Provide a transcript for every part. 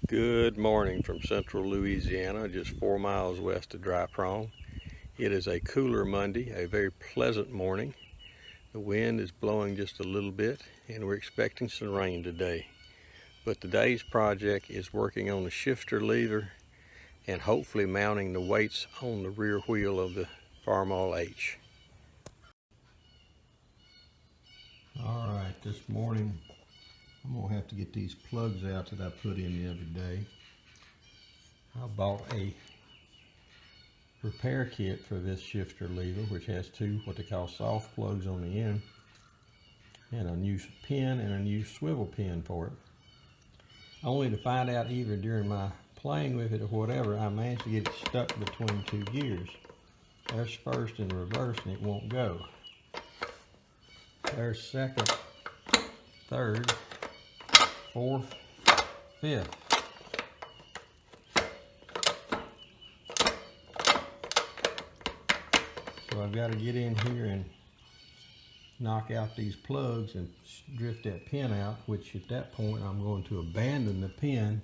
Good morning from central Louisiana, just 4 miles west of Dry Prong. It is a cooler Monday, a very pleasant morning. The wind is blowing just a little bit and we're expecting some rain today. But today's project is working on the shifter lever and hopefully mounting the weights on the rear wheel of the Farmall H. Alright, this morning I'm going to have to get these plugs out that I put in the other day. I bought a repair kit for this shifter lever, which has two what they call soft plugs on the end and a new pin and a new swivel pin for it. Only to find out either during my playing with it or whatever, I managed to get it stuck between two gears. There's first and reverse and it won't go. There's second, third, fourth, fifth. So I've got to get in here and knock out these plugs and drift that pin out, which at that point I'm going to abandon the pin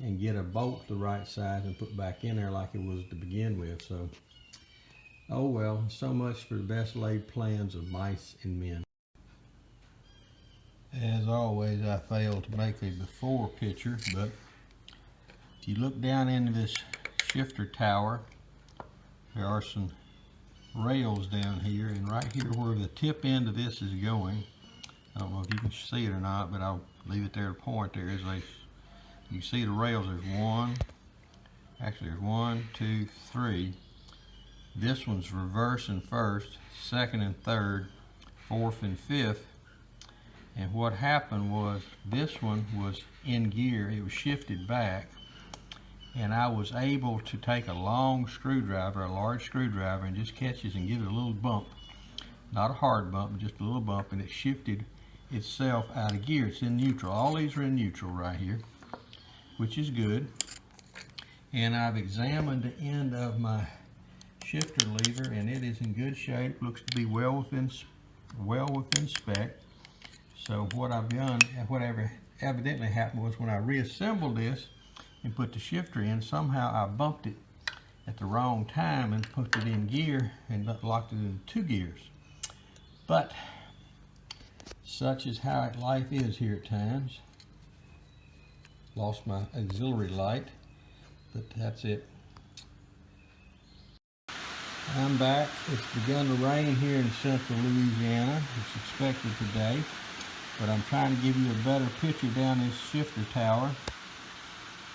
and get a bolt the right size and put back in there like it was to begin with. So, oh well, so much for the best laid plans of mice and men. As always, I failed to make a before picture, but if you look down into this shifter tower, there are some rails down here, and right here where the tip end of this is going, I don't know if you can see it or not, but I'll leave it there to point. There is a, you can see the rails, there's one, actually there's 1, 2, 3. This one's reverse and first, second and third, fourth and fifth. And what happened was this one was in gear, it was shifted back, and I was able to take a long screwdriver, a large screwdriver, and just catch this and give it a little bump. Not a hard bump, but just a little bump, and it shifted itself out of gear. It's in neutral. All these are in neutral right here, which is good. And I've examined the end of my shifter lever, and it is in good shape. Looks to be well within spec. So what I've done, whatever evidently happened was when I reassembled this and put the shifter in, somehow I bumped it at the wrong time and put it in gear and locked it in 2 gears. But such is how life is here at times. Lost my auxiliary light, but that's it. I'm back. It's begun to rain here in central Louisiana. It's expected today. But I'm trying to give you a better picture down this shifter tower.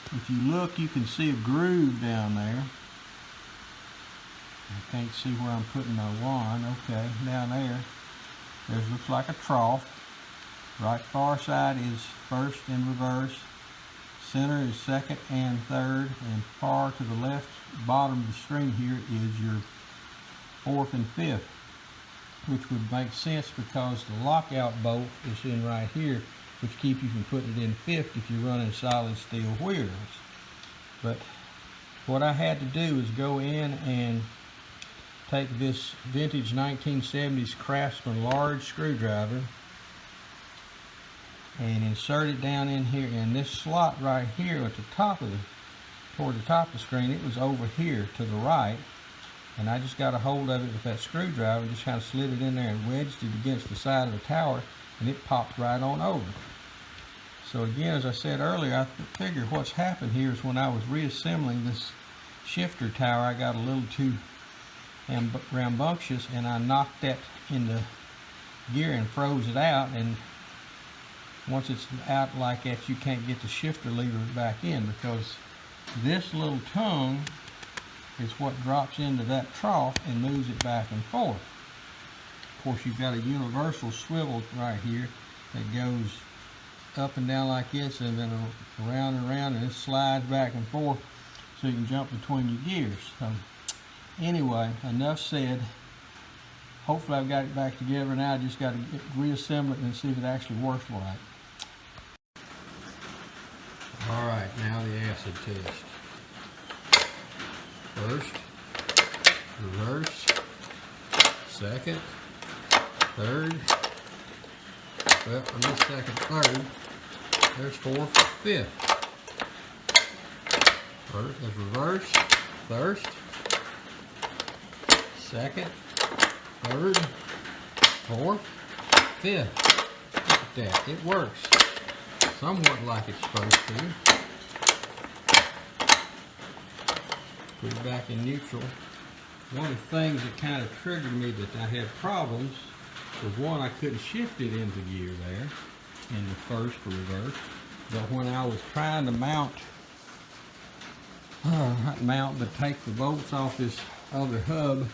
If you look, you can see a groove down there. I can't see where I'm putting my wand. Okay, down there. There's looks like a trough. Right far side is first and reverse. Center is second and third. And far to the left bottom of the string here is your fourth and fifth, which would make sense because the lockout bolt is in right here, which keeps you from putting it in fifth if you're running solid steel wheels. But what I had to do is go in and take this vintage 1970s Craftsman large screwdriver and insert it down in here in this slot right here at the top of toward the top of the screen. It was over here to the right. And I just got a hold of it with that screwdriver, just kind of slid it in there and wedged it against the side of the tower, and it popped right on over. So again, as I said earlier, I figure what's happened here is when I was reassembling this shifter tower, I got a little too rambunctious, and I knocked that into gear and froze it out, and once it's out like that, you can't get the shifter lever back in, because this little tongue is what drops into that trough and moves it back and forth. Of course, you've got a universal swivel right here that goes up and down like this, and then around and around, and it slides back and forth so you can jump between your gears. So anyway, enough said. Hopefully I've got it back together now. I just got to reassemble it and see if it actually works right. All right, now the acid test. First, reverse, second, third, well, I missed second, third, there's fourth, fifth. First, that's reverse, first, second, third, fourth, fifth. Look at that, it works somewhat like it's supposed to. Put it back in neutral. One of the things that kind of triggered me that I had problems was one, I couldn't shift it into gear there in the first or reverse. But when I was trying to mount, but take the bolts off this other hub,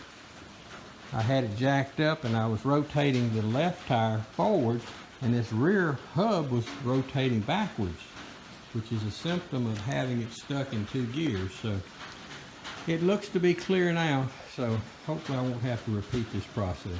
I had it jacked up and I was rotating the left tire forward, and this rear hub was rotating backwards, which is a symptom of having it stuck in two gears. So it looks to be clear now, so hopefully I won't have to repeat this process.